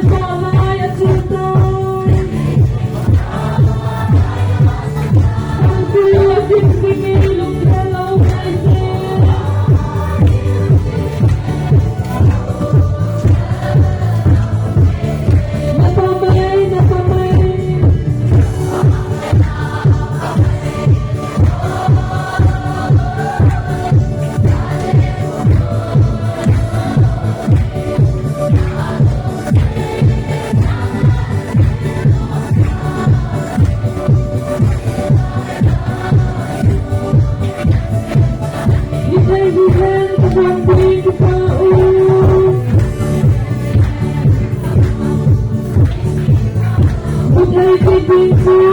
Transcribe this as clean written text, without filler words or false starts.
spotlight at your door. Ang tuwasing singilong dalaw na isin. Napamay, napamay. Hihay-hihan, kapampuin ko pa, Buday kay Binti.